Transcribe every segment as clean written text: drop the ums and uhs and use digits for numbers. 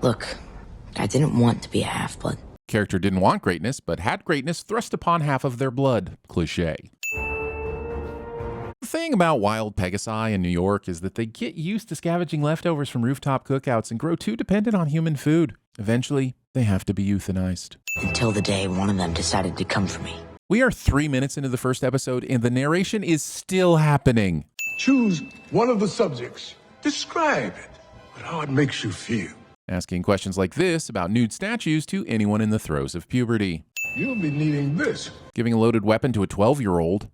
Look, I didn't want to be a half-blood. Character didn't want greatness, but had greatness thrust upon half of their blood. Cliché. The thing about wild Pegasi in New York is that they get used to scavenging leftovers from rooftop cookouts and grow too dependent on human food. Eventually, they have to be euthanized. Until the day one of them decided to come for me. We are 3 minutes into the first episode, and the narration is still happening. Choose one of the subjects. Describe it, but how it makes you feel. Asking questions like this about nude statues to anyone in the throes of puberty. You'll be needing this. Giving a loaded weapon to a 12-year-old.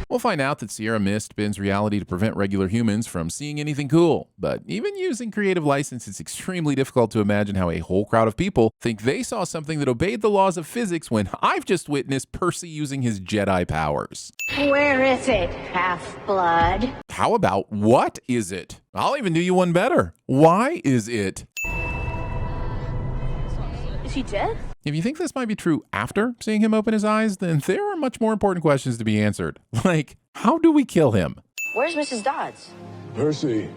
We'll find out that Sierra Mist bends reality to prevent regular humans from seeing anything cool. But even using creative license, it's extremely difficult to imagine how a whole crowd of people think they saw something that obeyed the laws of physics when I've just witnessed Percy using his Jedi powers. Where is it, half-blood? How about what is it? I'll even do you one better. Why is it? Is he dead? If you think this might be true after seeing him open his eyes, then there are much more important questions to be answered. Like, how do we kill him? Where's Mrs. Dodds? Percy,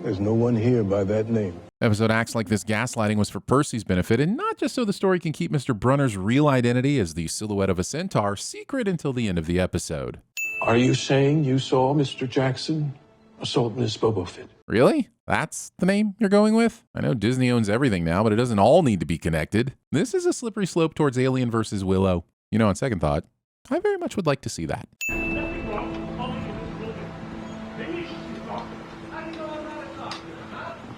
there's no one here by that name. Episode acts like this gaslighting was for Percy's benefit, and not just so the story can keep Mr. Brunner's real identity as the silhouette of a centaur secret until the end of the episode. Are you saying you saw Mr. Jackson assault Miss Boba Fett? Really? That's the name you're going with? I know Disney owns everything now, but it doesn't all need to be connected. This is a slippery slope towards Alien versus Willow. You know, on second thought, I very much would like to see that.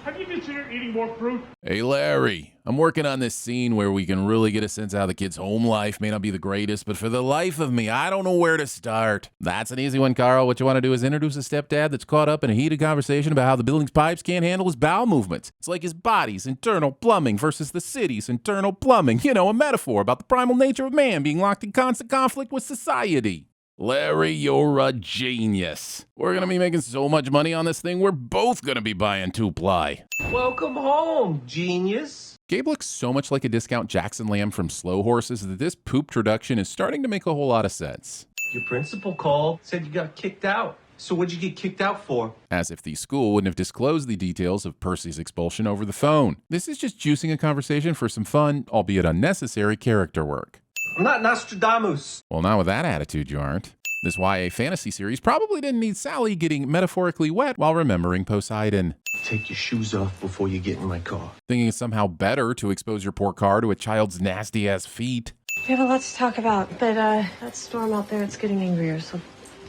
Have you considered eating more fruit? Hey Larry, I'm working on this scene where we can really get a sense of how the kid's home life may not be the greatest, but for the life of me, I don't know where to start. That's an easy one, Carl. What you want to do is introduce a stepdad that's caught up in a heated conversation about how the building's pipes can't handle his bowel movements. It's like his body's internal plumbing versus the city's internal plumbing. You know, a metaphor about the primal nature of man being locked in constant conflict with society. Larry, you're a genius. We're going to be making so much money on this thing, we're both going to be buying 2-ply. Welcome home, genius. Gabe looks so much like a discount Jackson Lamb from Slow Horses that this poop traduction is starting to make a whole lot of sense. Your principal called, said you got kicked out. So what'd you get kicked out for? As if the school wouldn't have disclosed the details of Percy's expulsion over the phone. This is just juicing a conversation for some fun, albeit unnecessary, character work. I'm not Nostradamus. Well, not with that attitude, you aren't. This YA fantasy series probably didn't need Sally getting metaphorically wet while remembering Poseidon. Take your shoes off before you get in my car. Thinking it's somehow better to expose your poor car to a child's nasty-ass feet. We have a lot to talk about, but that storm out there, it's getting angrier, so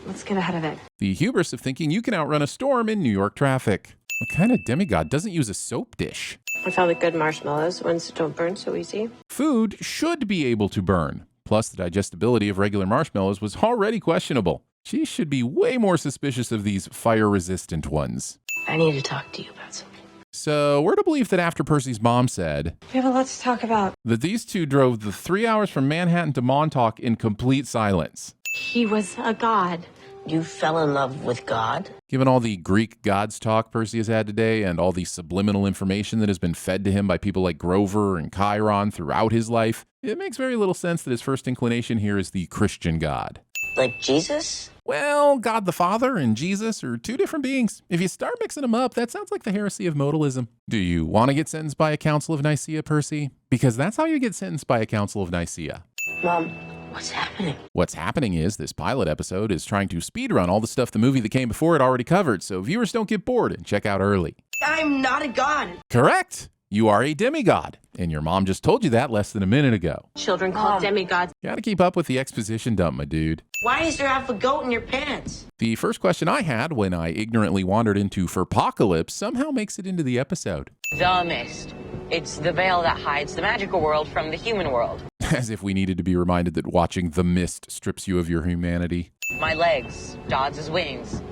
let's get ahead of it. The hubris of thinking you can outrun a storm in New York traffic. What kind of demigod doesn't use a soap dish? I found the good marshmallows, ones that don't burn so easy. Food should be able to burn. Plus, the digestibility of regular marshmallows was already questionable. She should be way more suspicious of these fire-resistant ones. I need to talk to you about something. So, we're to believe that after Percy's mom said We have a lot to talk about. that these two drove the 3 hours from Manhattan to Montauk in complete silence. He was a god. You fell in love with God? Given all the Greek gods talk Percy has had today and all the subliminal information that has been fed to him by people like Grover and Chiron throughout his life, it makes very little sense that his first inclination here is the Christian God. Like Jesus? Well, God the Father and Jesus are two different beings. If you start mixing them up, that sounds like the heresy of modalism. Do you want to get sentenced by a Council of Nicaea, Percy? Because that's how you get sentenced by a Council of Nicaea. Mom, what's happening? What's happening is this pilot episode is trying to speedrun all the stuff the movie that came before it already covered, so viewers don't get bored and check out early. I'm not a god. Correct! You are a demigod, and your mom just told you that less than a minute ago. Children called demigods. Gotta keep up with the exposition dump, my dude. Why is there half a goat in your pants? The first question I had when I ignorantly wandered into Furpocalypse somehow makes it into the episode. The mist. It's the veil that hides the magical world from the human world. As if we needed to be reminded that watching The Mist strips you of your humanity. My legs, Dodds' wings,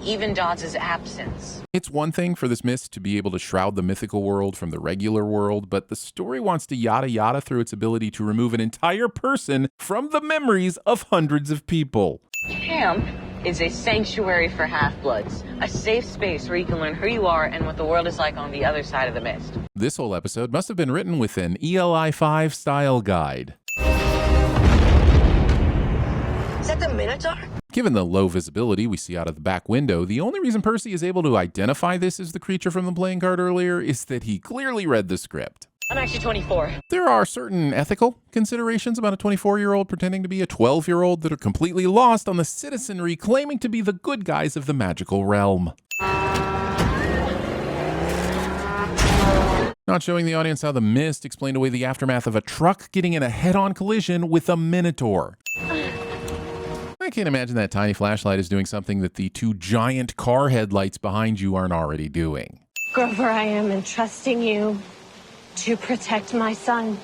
even Dodds' absence. It's one thing for this mist to be able to shroud the mythical world from the regular world, but the story wants to yada yada through its ability to remove an entire person from the memories of hundreds of people. Camp is a sanctuary for half-bloods, a safe space where you can learn who you are and what the world is like on the other side of the mist. This whole episode must have been written with an ELI 5 style guide. Is that the Minotaur? Given the low visibility we see out of the back window, the only reason Percy is able to identify this as the creature from the playing card earlier is that he clearly read the script. I'm actually 24. There are certain ethical considerations about a 24-year-old pretending to be a 12-year-old that are completely lost on the citizenry claiming to be the good guys of the magical realm. Not showing the audience how the mist explained away the aftermath of a truck getting in a head-on collision with a Minotaur. I can't imagine that tiny flashlight is doing something that the two giant car headlights behind you aren't already doing. Grover, I am entrusting you to protect my son,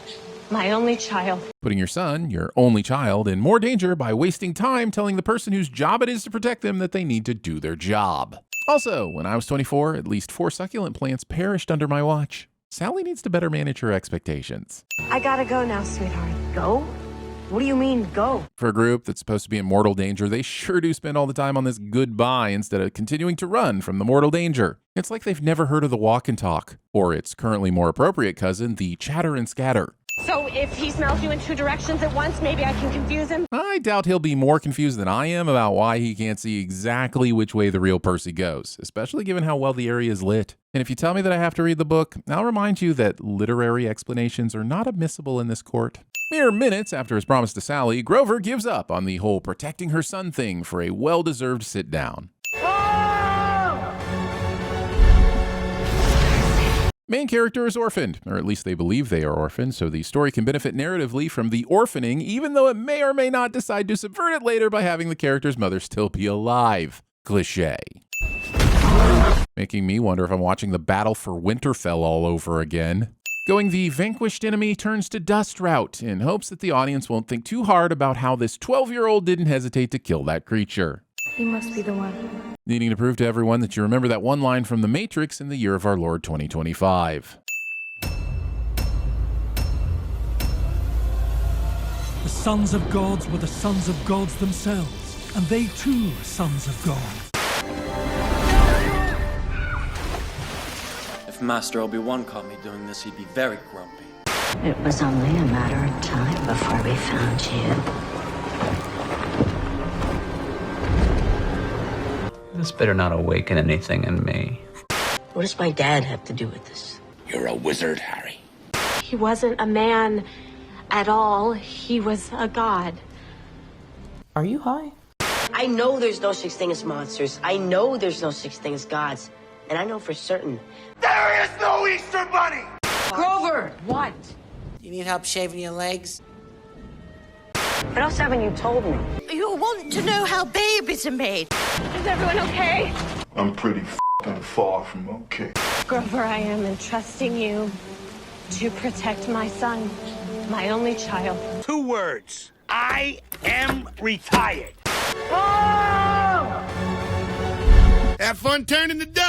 my only child. Putting your son, your only child, in more danger by wasting time telling the person whose job it is to protect them that they need to do their job. Also, when I was 24, at least 4 succulent plants perished under my watch. Sally needs to better manage her expectations. I gotta go now, sweetheart. Go? What do you mean, go? For a group that's supposed to be in mortal danger, they sure do spend all the time on this goodbye instead of continuing to run from the mortal danger. It's like they've never heard of the walk and talk, or its currently more appropriate cousin, the chatter and scatter. So if he smells you in 2 directions at once, maybe I can confuse him? I doubt he'll be more confused than I am about why he can't see exactly which way the real Percy goes, especially given how well the area is lit. And if you tell me that I have to read the book, I'll remind you that literary explanations are not admissible in this court. Mere minutes after his promise to Sally, Grover gives up on the whole protecting her son thing for a well-deserved sit-down. Main character is orphaned, or at least they believe they are orphaned, so the story can benefit narratively from the orphaning, even though it may or may not decide to subvert it later by having the character's mother still be alive. Cliché. Making me wonder if I'm watching the Battle for Winterfell all over again. Going the vanquished enemy turns to dust route in hopes that the audience won't think too hard about how this 12-year-old didn't hesitate to kill that creature. He must be the one. Needing to prove to everyone that you remember that one line from The Matrix in the year of our Lord 2025. The sons of gods were the sons of gods themselves, and they too are sons of God. If Master Obi-Wan caught me doing this, he'd be very grumpy. It was only a matter of time before we found you. This better not awaken anything in me. What does my dad have to do with this? You're a wizard, Harry. He wasn't a man at all. He was a god. Are you high? I know there's no such thing as monsters. I know there's no such thing as gods. And I know for certain. There is no Easter Bunny! Grover! What? You need help shaving your legs? What else haven't you told me? You want to know how babies are made? Is everyone okay? I'm pretty f***ing far from okay. Grover, I am entrusting you to protect my son, my only child. 2 words. I am retired. Have fun turning the day.